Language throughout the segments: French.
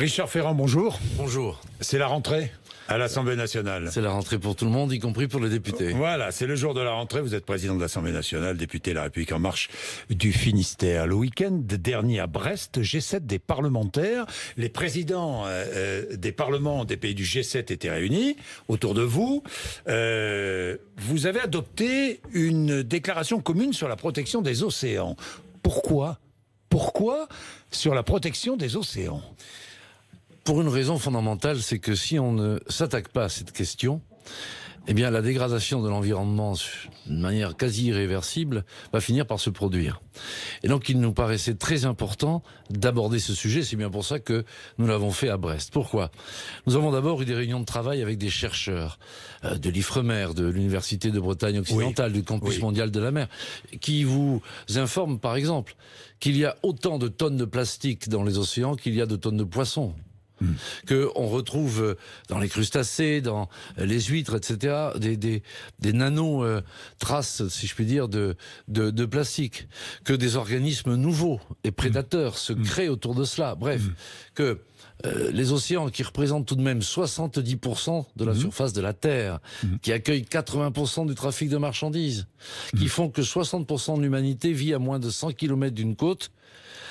Richard Ferrand, bonjour. Bonjour. C'est la rentrée à l'Assemblée nationale. C'est la rentrée pour tout le monde, y compris pour les députés. Voilà, c'est le jour de la rentrée. Vous êtes président de l'Assemblée nationale, député de La République En Marche du Finistère. Le week-end dernier à Brest, G7 des parlementaires, les présidents des parlements des pays du G7 étaient réunis autour de vous. Vous avez adopté une déclaration commune sur la protection des océans. Pourquoi sur la protection des océans? Pour une raison fondamentale, c'est que si on ne s'attaque pas à cette question, eh bien la dégradation de l'environnement de manière quasi irréversible va finir par se produire. Et donc il nous paraissait très important d'aborder ce sujet, c'est bien pour ça que nous l'avons fait à Brest. Pourquoi? Nous avons d'abord eu des réunions de travail avec des chercheurs de l'Ifremer, de l'Université de Bretagne occidentale, du Campus mondial de la mer, qui vous informent par exemple qu'il y a autant de tonnes de plastique dans les océans qu'il y a de tonnes de poissons. Qu'on retrouve dans les crustacés, dans les huîtres, etc., des nano-traces, si je puis dire, de plastique. Que des organismes nouveaux et prédateurs se créent autour de cela. Bref, que les océans, qui représentent tout de même 70% de la surface de la Terre, qui accueillent 80% du trafic de marchandises, qui font que 60% de l'humanité vit à moins de 100 km d'une côte,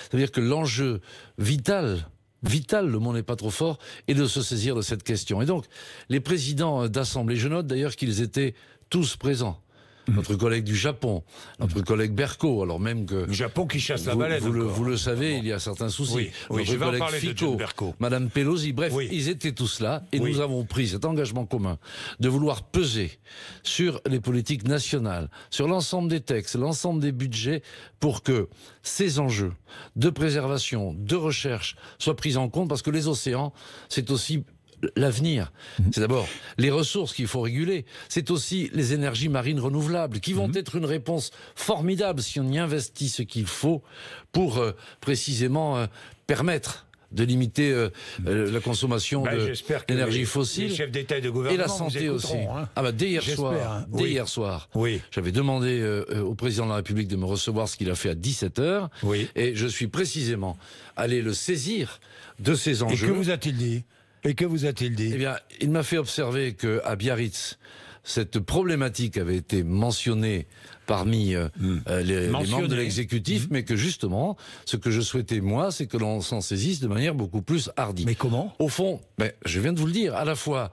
c'est-à-dire que l'enjeu vital, le mot n'est pas trop fort, et de se saisir de cette question. Et donc, les présidents d'Assemblée, je note d'ailleurs qu'ils étaient tous présents. Notre collègue du Japon, notre collègue Berco, alors même que... Le Japon qui chasse la baleine. Vous le savez, il y a certains soucis. Oui, je notre vais en collègue parler Fico, de John Berco. Madame Pelosi, bref, ils étaient tous là, et nous avons pris cet engagement commun de vouloir peser sur les politiques nationales, sur l'ensemble des textes, l'ensemble des budgets, pour que ces enjeux de préservation, de recherche soient pris en compte, parce que les océans, c'est aussi l'avenir. C'est d'abord les ressources qu'il faut réguler. C'est aussi les énergies marines renouvelables qui vont être une réponse formidable si on y investit ce qu'il faut pour précisément permettre de limiter la consommation d'énergie fossile. Les chefs d'État et de gouvernement, et la santé aussi. Hein. Dès hier soir, j'avais demandé au président de la République de me recevoir, ce qu'il a fait à 17h. Et je suis précisément allé le saisir de ces enjeux. Et que vous a-t-il dit ? Eh bien, il m'a fait observer qu'à Biarritz, cette problématique avait été mentionnée parmi les membres de l'exécutif, mais que justement, ce que je souhaitais, moi, c'est que l'on s'en saisisse de manière beaucoup plus hardie. Mais comment ? Au fond, je viens de vous le dire, à la fois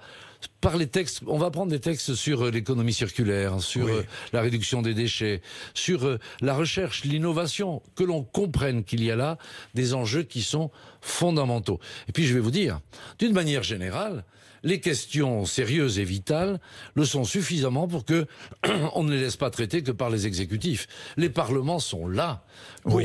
par les textes, on va prendre des textes sur l'économie circulaire, sur la réduction des déchets, sur la recherche, l'innovation, que l'on comprenne qu'il y a là des enjeux qui sont fondamentaux. Et puis je vais vous dire, d'une manière générale, les questions sérieuses et vitales le sont suffisamment pour que on ne les laisse pas traiter que par les exécutifs. Les parlements sont là pour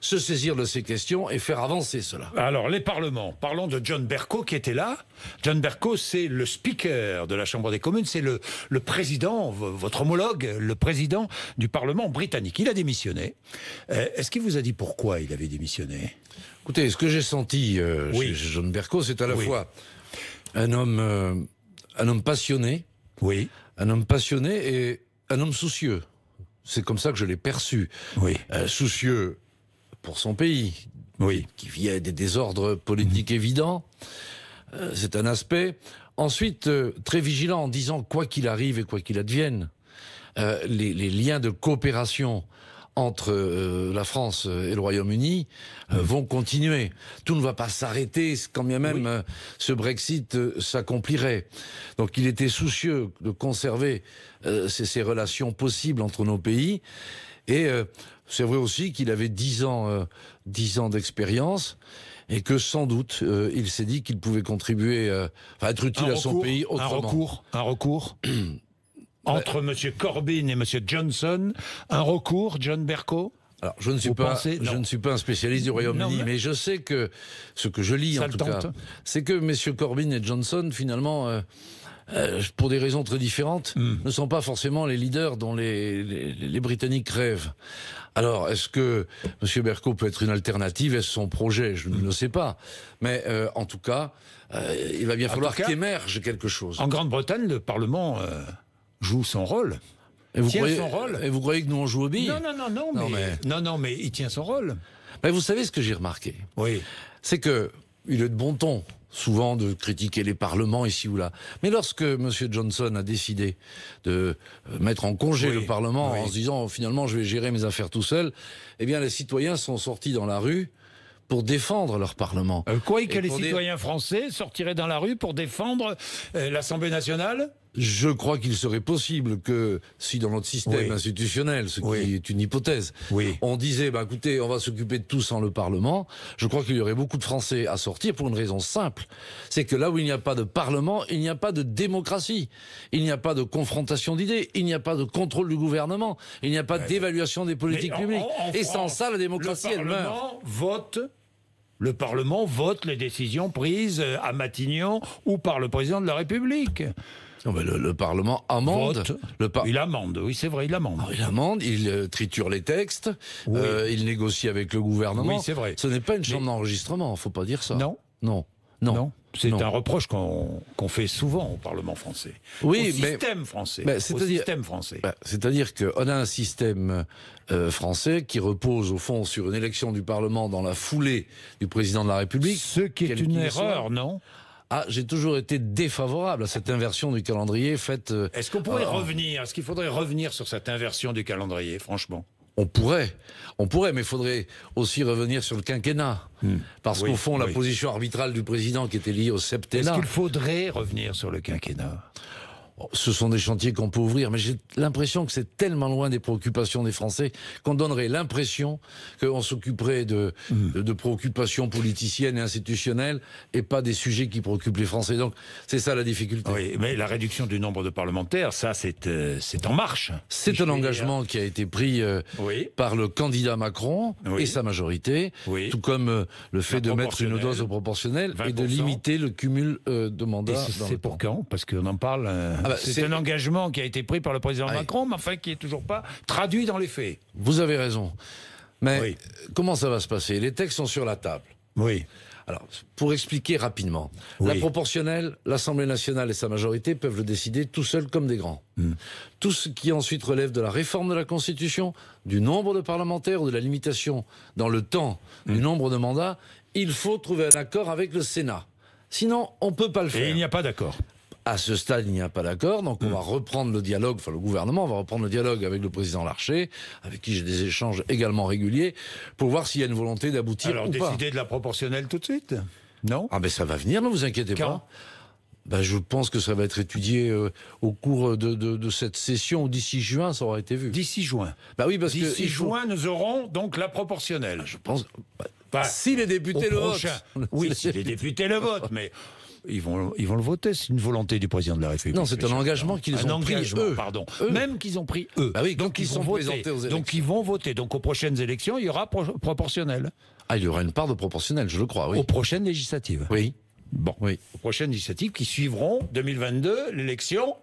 se saisir de ces questions et faire avancer cela. Alors, les parlements, parlons de John Bercow qui était là. John Bercow, c'est le speaker de la Chambre des communes, c'est le président, votre homologue, le président du Parlement britannique. Il a démissionné. Est-ce qu'il vous a dit pourquoi il avait démissionné ? Écoutez, ce que j'ai senti chez John Bercow, c'est à la fois un homme passionné, un homme passionné et un homme soucieux. C'est comme ça que je l'ai perçu. Soucieux pour son pays, qui vit à des désordres politiques évidents. C'est un aspect. Ensuite, très vigilant en disant quoi qu'il arrive et quoi qu'il advienne, les liens de coopération entre la France et le Royaume-Uni vont continuer. Tout ne va pas s'arrêter quand bien même ce Brexit s'accomplirait. Donc il était soucieux de conserver ces relations possibles entre nos pays. Et c'est vrai aussi qu'il avait 10 ans d'expérience et que sans doute il s'est dit qu'il pouvait contribuer à être utile à son pays autrement. Un recours entre M. Corbyn et M. Johnson, un recours, John Bercow ? Alors, je ne suis pas un spécialiste du Royaume-Uni, mais je sais que ce que je lis en tout cas, c'est que M. Corbyn et Johnson, finalement, pour des raisons très différentes, ne sont pas forcément les leaders dont les Britanniques rêvent. Alors, est-ce que M. Bercow peut être une alternative? Est-ce son projet? Je ne le sais pas. Mais en tout cas, il va bien falloir qu'émerge quelque chose. En Grande-Bretagne, le Parlement joue son rôle. Et vous croyez que nous on joue au billes? Non, mais il tient son rôle. Mais vous savez ce que j'ai remarqué? Oui. C'est que il est de bon ton, souvent, de critiquer les parlements ici ou là. Mais lorsque M. Johnson a décidé de mettre en congé le Parlement en se disant, finalement, je vais gérer mes affaires tout seul, eh bien, les citoyens sont sortis dans la rue pour défendre leur Parlement. Que les citoyens français sortiraient dans la rue pour défendre l'Assemblée nationale ? Je crois qu'il serait possible que, si dans notre système institutionnel, ce qui est une hypothèse, on disait, écoutez, on va s'occuper de tout sans le Parlement, je crois qu'il y aurait beaucoup de Français à sortir pour une raison simple. C'est que là où il n'y a pas de Parlement, il n'y a pas de démocratie. Il n'y a pas de confrontation d'idées. Il n'y a pas de contrôle du gouvernement. Il n'y a pas d'évaluation des politiques publiques. Et sans ça, la démocratie, elle meurt. Le Parlement vote les décisions prises à Matignon ou par le président de la République. Non, mais le Parlement amende. Il amende, oui, c'est vrai, il amende. Il amende, il triture les textes, il négocie avec le gouvernement. Oui, c'est vrai. Ce n'est pas une chambre d'enregistrement, il ne faut pas dire ça. Non. C'est un reproche qu'on fait souvent au Parlement français. Oui, au système français. C'est-à-dire qu'on a un système français qui repose au fond sur une élection du Parlement dans la foulée du président de la République. Ce qui est une erreur, non ? J'ai toujours été défavorable à cette inversion du calendrier faite... Est-ce qu'on pourrait revenir ? Est-ce qu'il faudrait revenir sur cette inversion du calendrier, franchement ? On pourrait, mais il faudrait aussi revenir sur le quinquennat. Parce qu'au fond, la position arbitrale du président qui était liée au septennat... Est-ce qu'il faudrait revenir sur le quinquennat ? Ce sont des chantiers qu'on peut ouvrir, mais j'ai l'impression que c'est tellement loin des préoccupations des Français qu'on donnerait l'impression qu'on s'occuperait de préoccupations politiciennes et institutionnelles et pas des sujets qui préoccupent les Français. Donc c'est ça la difficulté. Oui, mais la réduction du nombre de parlementaires, ça c'est en marche. C'est un engagement qui a été pris par le candidat Macron et sa majorité, tout comme le fait de mettre une dose au proportionnel 20%. Et de limiter le cumul de mandats. C'est pour quand ? Parce qu'on en parle... c'est un engagement qui a été pris par le président Macron, mais enfin qui n'est toujours pas traduit dans les faits. Vous avez raison. Mais comment ça va se passer ? Les textes sont sur la table. Oui. Alors, pour expliquer rapidement, la proportionnelle, l'Assemblée nationale et sa majorité peuvent le décider tout seuls comme des grands. Tout ce qui ensuite relève de la réforme de la Constitution, du nombre de parlementaires ou de la limitation dans le temps du nombre de mandats, il faut trouver un accord avec le Sénat. Sinon, on ne peut pas le faire. Et il n'y a pas d'accord. À ce stade, il n'y a pas d'accord, donc on va reprendre le dialogue, le gouvernement va reprendre le dialogue avec le président Larcher, avec qui j'ai des échanges également réguliers, pour voir s'il y a une volonté d'aboutir ou pas. Alors décider de la proportionnelle tout de suite ? Non ? Ça va venir, ne vous inquiétez pas. Je pense que ça va être étudié au cours de cette session, ou d'ici juin, ça aura été vu. D'ici juin ? Oui, parce que... D'ici juin, nous aurons donc la proportionnelle. Je pense... si les députés le votent. Oui, si les députés le votent, mais... Ils vont le voter, c'est une volonté du président de la République. Non, c'est un engagement qu'ils ont pris, eux. Même qu'ils ont pris, eux. Donc ils sont présentés aux élections. Donc ils vont voter. Donc aux prochaines élections, il y aura proportionnel. Il y aura une part de proportionnel, je le crois, oui. Aux prochaines législatives. Oui. Aux prochaines législatives qui suivront, 2022, l'élection...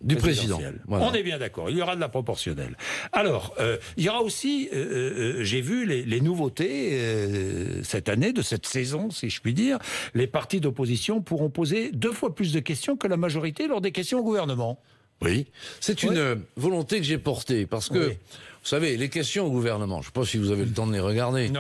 du président. Voilà. On est bien d'accord, il y aura de la proportionnelle. Alors, il y aura aussi, j'ai vu les nouveautés cette année, de cette saison, si je puis dire. Les partis d'opposition pourront poser 2 fois plus de questions que la majorité lors des questions au gouvernement. Oui, c'est une volonté que j'ai portée, parce que, vous savez, les questions au gouvernement, je ne sais pas si vous avez le temps de les regarder,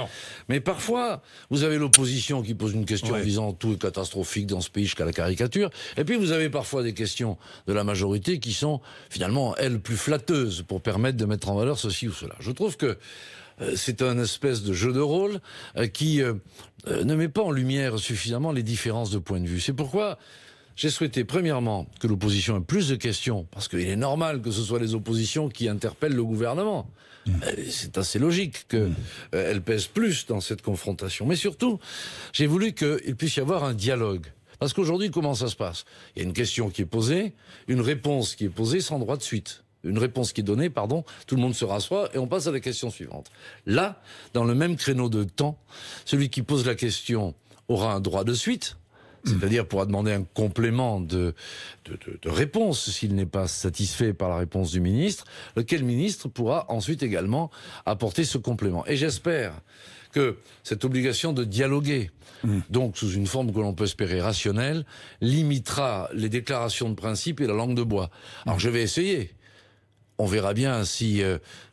mais parfois, vous avez l'opposition qui pose une question en disant tout est catastrophique dans ce pays jusqu'à la caricature, et puis vous avez parfois des questions de la majorité qui sont, finalement, elles, plus flatteuses pour permettre de mettre en valeur ceci ou cela. Je trouve que c'est un espèce de jeu de rôle qui ne met pas en lumière suffisamment les différences de point de vue. C'est pourquoi... j'ai souhaité, premièrement, que l'opposition ait plus de questions, parce qu'il est normal que ce soit les oppositions qui interpellent le gouvernement. C'est assez logique qu'elles pèsent plus dans cette confrontation. Mais surtout, j'ai voulu qu'il puisse y avoir un dialogue. Parce qu'aujourd'hui, comment ça se passe ? Il y a une question qui est posée, une réponse qui est posée sans droit de suite. Une réponse qui est donnée, tout le monde se rassoit et on passe à la question suivante. Là, dans le même créneau de temps, celui qui pose la question aura un droit de suite, c'est-à-dire pourra demander un complément de réponse s'il n'est pas satisfait par la réponse du ministre, lequel ministre pourra ensuite également apporter ce complément. Et j'espère que cette obligation de dialoguer, donc sous une forme que l'on peut espérer rationnelle, limitera les déclarations de principe et la langue de bois. Alors je vais essayer. on verra bien si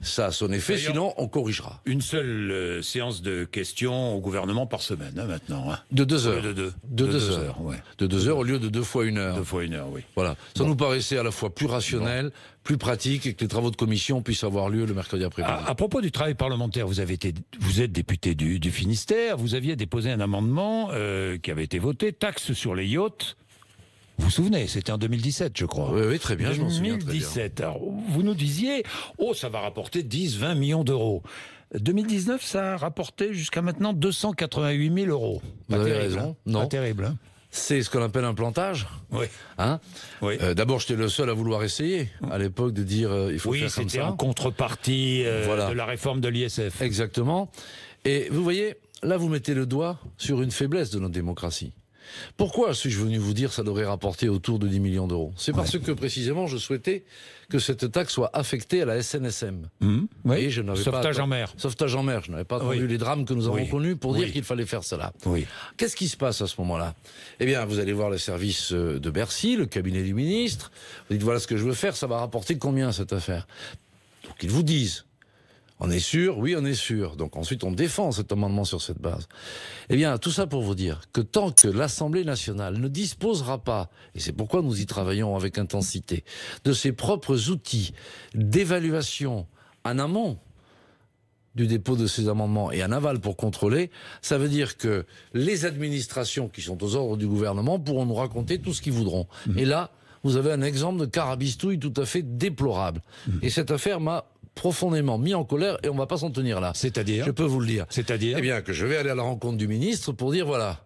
ça a son effet, D'ailleurs, sinon on corrigera. Une seule séance de questions au gouvernement par semaine, maintenant. Hein. De 2 heures. De 2 heures. Ouais. De 2 heures au lieu de 2 fois 1 heure. 2 fois 1 heure, oui. Voilà. Ça nous paraissait à la fois plus rationnel, plus pratique, et que les travaux de commission puissent avoir lieu le mercredi après-midi. À propos du travail parlementaire, vous êtes député du Finistère, vous aviez déposé un amendement qui avait été voté, taxe sur les yachts. Vous vous souvenez, c'était en 2017, je crois. Oui, très bien, je m'en souviens très bien. 2017. Alors, vous nous disiez, ça va rapporter 10-20 millions d'euros. 2019, ça a rapporté jusqu'à maintenant 288 000 euros. Vous avez terrible, raison. hein. Non. Pas terrible. Hein. C'est ce qu'on appelle un plantage. Oui. Hein Oui. D'abord, j'étais le seul à vouloir essayer, à l'époque, de dire il faut faire comme c'était ça. en contrepartie Voilà. de la réforme de l'ISF. Exactement. Et vous voyez, là, vous mettez le doigt sur une faiblesse de notre démocratie. Pourquoi suis-je venu vous dire que ça devrait rapporter autour de 10 millions d'euros? C'est parce que, précisément, je souhaitais que cette taxe soit affectée à la SNSM. Oui. Et je n'avais Sauvetage en mer. Sauvetage en mer. Je n'avais pas attendu les drames que nous avons connus pour dire qu'il fallait faire cela. Oui. Qu'est-ce qui se passe à ce moment-là? Eh bien, vous allez voir le service de Bercy, le cabinet du ministre. Vous dites, voilà ce que je veux faire, ça va rapporter combien cette affaire? Donc, ils vous disent. On est sûr? Oui, on est sûr. Donc ensuite, on défend cet amendement sur cette base. Eh bien, tout ça pour vous dire que tant que l'Assemblée nationale ne disposera pas, et c'est pourquoi nous y travaillons avec intensité, de ses propres outils d'évaluation en amont du dépôt de ces amendements et en aval pour contrôler, ça veut dire que les administrations qui sont aux ordres du gouvernement pourront nous raconter tout ce qu'ils voudront. Et là, vous avez un exemple de carabistouille tout à fait déplorable. Et cette affaire m'a profondément mis en colère et on ne va pas s'en tenir là. C'est-à-dire? Je peux vous le dire. C'est-à-dire? Eh bien, que je vais aller à la rencontre du ministre pour dire, voilà,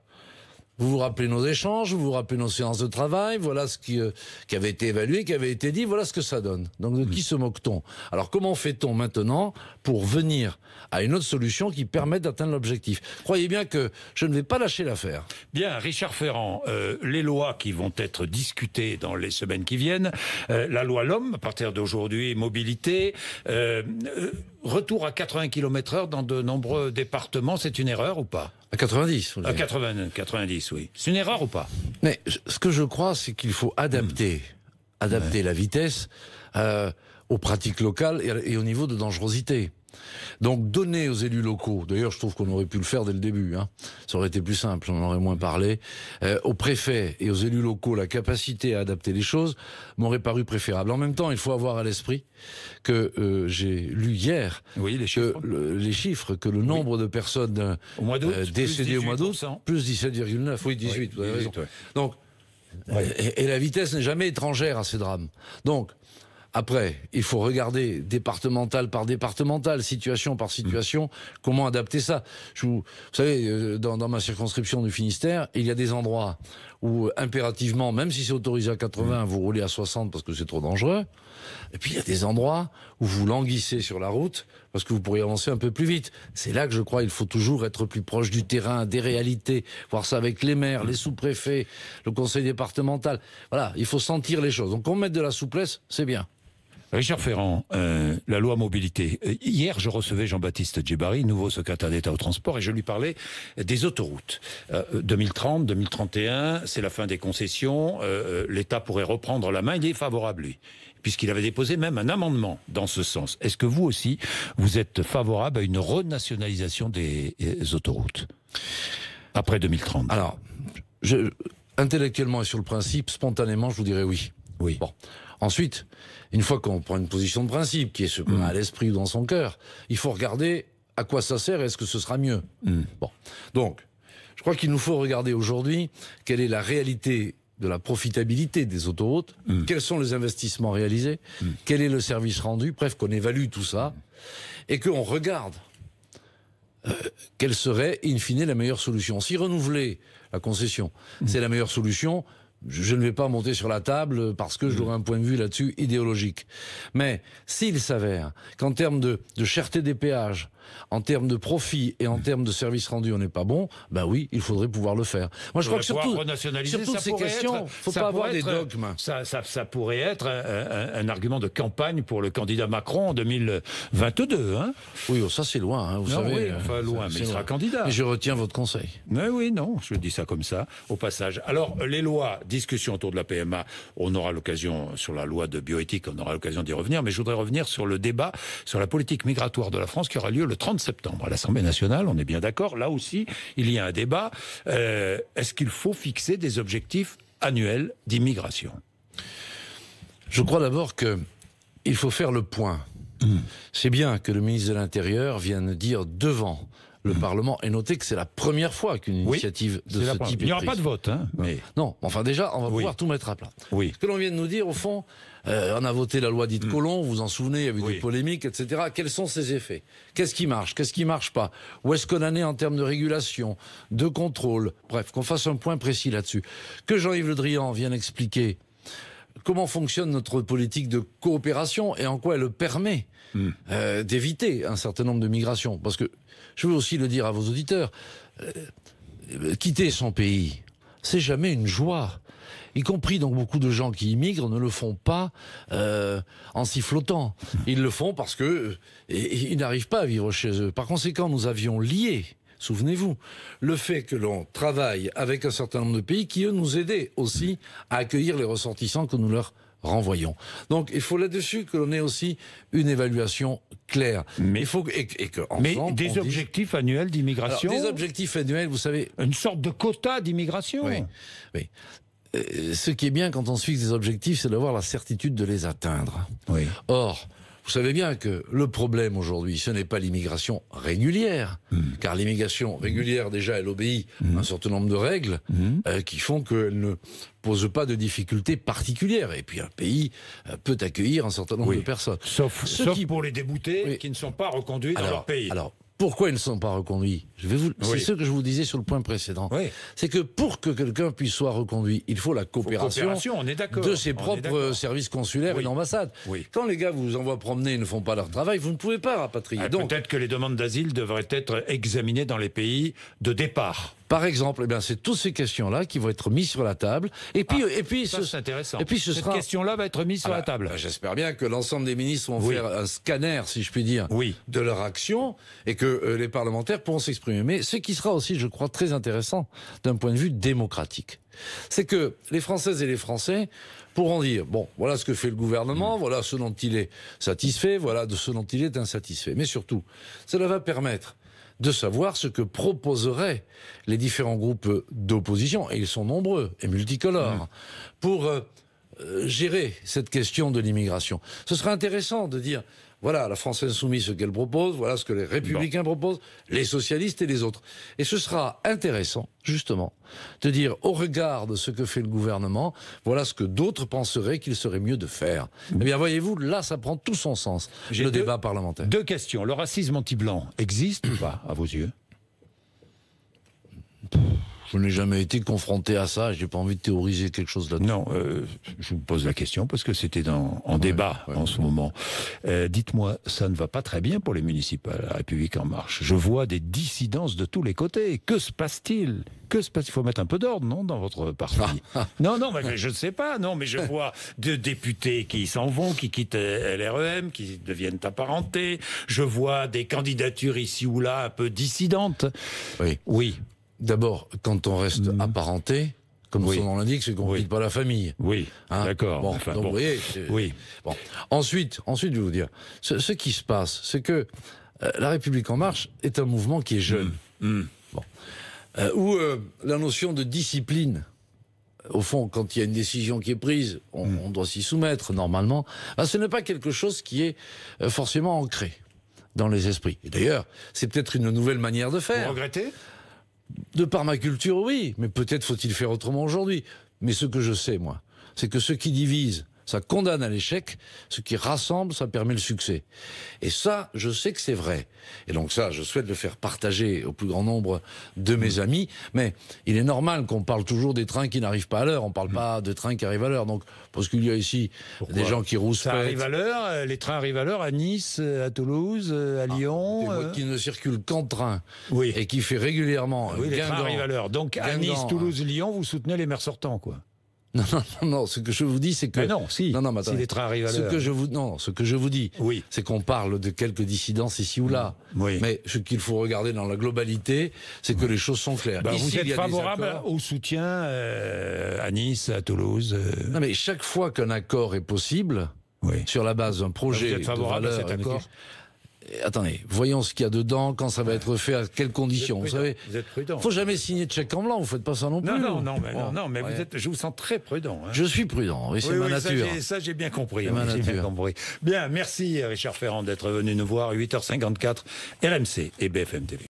vous vous rappelez nos échanges, vous vous rappelez nos séances de travail, voilà ce qui avait été évalué, qui avait été dit, voilà ce que ça donne. Donc de qui se moque-t-on? Alors comment fait-on maintenant pour venir à une autre solution qui permette d'atteindre l'objectif? Croyez bien que je ne vais pas lâcher l'affaire. Bien, Richard Ferrand, les lois qui vont être discutées dans les semaines qui viennent, la loi L'Homme, à partir d'aujourd'hui, mobilité, retour à 80 km/h dans de nombreux départements, c'est une erreur ou pas? À 90, vous À 90, oui. C'est une erreur ou pas? Mais ce que je crois, c'est qu'il faut adapter la vitesse aux pratiques locales et au niveau de dangerosité. Donc donner aux élus locaux, d'ailleurs je trouve qu'on aurait pu le faire dès le début, hein, ça aurait été plus simple, on en aurait moins parlé, aux préfets et aux élus locaux la capacité à adapter les choses m'aurait paru préférable. En même temps, il faut avoir à l'esprit que j'ai lu hier les chiffres, que le nombre de personnes au mois d'août, décédées au mois d'août, plus 17,9, oui 18, vous avez raison. Donc, et la vitesse n'est jamais étrangère à ces drames. Donc, après, il faut regarder départemental par départemental, situation par situation, comment adapter ça. Vous savez, dans ma circonscription du Finistère, il y a des endroits où, impérativement, même si c'est autorisé à 80, vous roulez à 60 parce que c'est trop dangereux. Et puis, il y a des endroits où vous languissez sur la route parce que vous pourriez avancer un peu plus vite. C'est là que je crois il faut toujours être plus proche du terrain, des réalités, voir ça avec les maires, les sous-préfets, le conseil départemental. Voilà, il faut sentir les choses. Donc, qu'on mette de la souplesse, c'est bien. Richard Ferrand, la loi mobilité. Hier, je recevais Jean-Baptiste Djebari, nouveau secrétaire d'État au transport, et je lui parlais des autoroutes. 2030, 2031, c'est la fin des concessions. L'État pourrait reprendre la main. Il est favorable, lui, puisqu'il avait déposé même un amendement dans ce sens. Est-ce que vous aussi, vous êtes favorable à une renationalisation des autoroutes après 2030? Alors, intellectuellement et sur le principe, spontanément, je vous dirais oui. Oui. Bon. Ensuite, une fois qu'on prend une position de principe, qui est ce qu'on a à l'esprit ou dans son cœur, il faut regarder à quoi ça sert et est-ce que ce sera mieux. Bon. Donc, je crois qu'il nous faut regarder aujourd'hui quelle est la réalité de la profitabilité des autoroutes, quels sont les investissements réalisés, quel est le service rendu, bref, qu'on évalue tout ça, et qu'on regarde quelle serait, in fine, la meilleure solution. Si renouveler la concession, c'est la meilleure solution, je ne vais pas monter sur la table parce que j'aurai un point de vue là-dessus idéologique. Mais s'il s'avère qu'en termes de cherté des péages, en termes de profit et en termes de services rendus, on n'est pas bon, ben oui, il faudrait pouvoir le faire. Moi, je crois que sur toutes ces questions, il ne faut pas avoir des dogmes. Ça pourrait être un argument de campagne pour le candidat Macron en 2022. Hein. Oui, ça c'est loin, hein, vous savez. Oui, enfin loin, mais il sera candidat. Mais je retiens votre conseil. Mais oui, non, je dis ça comme ça, au passage. Alors, les lois, discussion autour de la PMA, on aura l'occasion, sur la loi de bioéthique, on aura l'occasion d'y revenir, mais je voudrais revenir sur le débat sur la politique migratoire de la France qui aura lieu le 30 septembre à l'Assemblée nationale, on est bien d'accord. Là aussi, il y a un débat. Est-ce qu'il faut fixer des objectifs annuels d'immigration ? Je crois d'abord qu'il faut faire le point. C'est bien que le ministre de l'Intérieur vienne dire devant le Parlement, et noter que c'est la première fois qu'une initiative de ce type est prise. Il n'y aura pas de vote. Hein, mais... Non, enfin déjà, on va pouvoir tout mettre à plat. Oui. Ce que l'on vient de nous dire, au fond, on a voté la loi dite Collomb, vous vous en souvenez, il y a eu des polémiques, etc. Quels sont ses effets ? Qu'est-ce qui marche ? Qu'est-ce qui ne marche pas ? Où est-ce qu'on en est en termes de régulation, de contrôle ? Bref, qu'on fasse un point précis là-dessus. Que Jean-Yves Le Drian vienne expliquer comment fonctionne notre politique de coopération et en quoi elle permet d'éviter un certain nombre de migrations. Parce que, je veux aussi le dire à vos auditeurs, quitter son pays, c'est jamais une joie. Y compris donc beaucoup de gens qui immigrent ne le font pas en sifflotant. Ils le font parce que ils n'arrivent pas à vivre chez eux. Par conséquent, nous avions lié, souvenez-vous, le fait que l'on travaille avec un certain nombre de pays qui, eux, nous aidaient aussi à accueillir les ressortissants que nous leur renvoyons. Donc, il faut là-dessus que l'on ait aussi une évaluation claire. Mais, il faut mais des objectifs annuels d'immigration. Des objectifs annuels, vous savez... Une sorte de quota d'immigration. Oui. Ce qui est bien quand on se fixe des objectifs, c'est d'avoir la certitude de les atteindre. Oui. Or, vous savez bien que le problème aujourd'hui, ce n'est pas l'immigration régulière, car l'immigration régulière, déjà, elle obéit à un certain nombre de règles qui font qu'elle ne pose pas de difficultés particulières. Et puis un pays peut accueillir un certain nombre de personnes. Sauf pour les déboutés qui ne sont pas reconduits dans leur pays. Alors, pourquoi ils ne sont pas reconduits ? C'est ce que je vous disais sur le point précédent. C'est que pour que quelqu'un puisse soit reconduit, il faut la coopération on est de ses propres services consulaires et d'ambassade. Quand les gars vous envoient promener et ne font pas leur travail, vous ne pouvez pas rapatrier. Donc, peut-être que les demandes d'asile devraient être examinées dans les pays de départ. Par exemple, c'est toutes ces questions-là qui vont être mises sur la table. Et puis, c'est intéressant. Et puis, cette question-là va être mise sur la table. J'espère bien que l'ensemble des ministres vont faire un scanner, si je puis dire, de leur action, et que les parlementaires pourront s'exprimer. Mais ce qui sera aussi, je crois, très intéressant d'un point de vue démocratique, c'est que les Françaises et les Français pourront dire, bon, voilà ce que fait le gouvernement, voilà ce dont il est satisfait, voilà de ce dont il est insatisfait. Mais surtout, cela va permettre de savoir ce que proposeraient les différents groupes d'opposition, et ils sont nombreux et multicolores, pour gérer cette question de l'immigration. Ce sera intéressant de dire, voilà la France insoumise ce qu'elle propose, voilà ce que les Républicains proposent, les socialistes et les autres. Et ce sera intéressant, justement, de dire, au regard de ce que fait le gouvernement, voilà ce que d'autres penseraient qu'il serait mieux de faire. Eh bien, voyez-vous, là, ça prend tout son sens, le débat parlementaire. Deux questions. Le racisme anti-blanc existe ou pas, à vos yeux ? Je n'ai jamais été confronté à ça, j'ai pas envie de théoriser quelque chose là-dessus. Non, je vous pose la question parce que c'était en débat en ce moment. Dites-moi, ça ne va pas très bien pour les municipales, la République En Marche. Je vois des dissidences de tous les côtés. Que se passe-t-il ? Il faut mettre un peu d'ordre, non, dans votre parti. Non, mais je ne sais pas, non, mais je vois de députés qui s'en vont, qui quittent LREM, qui deviennent apparentés. Je vois des candidatures ici ou là un peu dissidentes. Oui. D'abord, quand on reste apparenté, comme son nom l'indique, c'est qu'on ne quitte pas la famille. Oui, d'accord. Vous voyez, Ensuite, je vais vous dire, ce qui se passe, c'est que la République En Marche est un mouvement qui est jeune. Où la notion de discipline, au fond, quand il y a une décision qui est prise, on doit s'y soumettre normalement. Ce n'est pas quelque chose qui est forcément ancré dans les esprits. Et d'ailleurs, c'est peut-être une nouvelle manière de faire. Vous regrettez ? De par ma culture, oui, mais peut-être faut-il faire autrement aujourd'hui. Mais ce que je sais, moi, c'est que ce qui divise ça condamne à l'échec. Ce qui rassemble, ça permet le succès. Et ça, je sais que c'est vrai. Et donc ça, je souhaite le faire partager au plus grand nombre de mes amis. Mais il est normal qu'on parle toujours des trains qui n'arrivent pas à l'heure. On ne parle pas de trains qui arrivent à l'heure. Donc, parce qu'il y a ici des gens qui rouspètent. Ça arrive à l'heure, les trains arrivent à l'heure à Nice, à Toulouse, à Lyon. Qui ne circulent qu'en train. Oui. Et qui fait régulièrement. Oui, les trains arrivent à l'heure. Donc à Nice, Toulouse, Lyon, vous soutenez les maires sortants, quoi. Non, ce que je vous dis, c'est que... Mais non, si, mais si les trains arrivent à l'heure. Ce que je vous dis, oui, c'est qu'on parle de quelques dissidences ici ou là. Oui. Mais ce qu'il faut regarder dans la globalité, c'est que les choses sont claires. Ici, vous êtes favorable accords... au soutien à Nice, à Toulouse Non, mais chaque fois qu'un accord est possible, sur la base d'un projet vous êtes favorable de valeur... à cet accord? Attendez, voyons ce qu'il y a dedans, quand ça va être fait, à quelles conditions. Vous savez, vous êtes prudent. Faut jamais signer de chèque en blanc, vous faites pas ça non plus. Non, mais vous êtes, je vous sens très prudent. Hein. Je suis prudent, oui, c'est ma nature. Ça, j'ai bien compris. C'est ma nature. Bien, merci Richard Ferrand d'être venu nous voir, 8h54, RMC et BFM TV.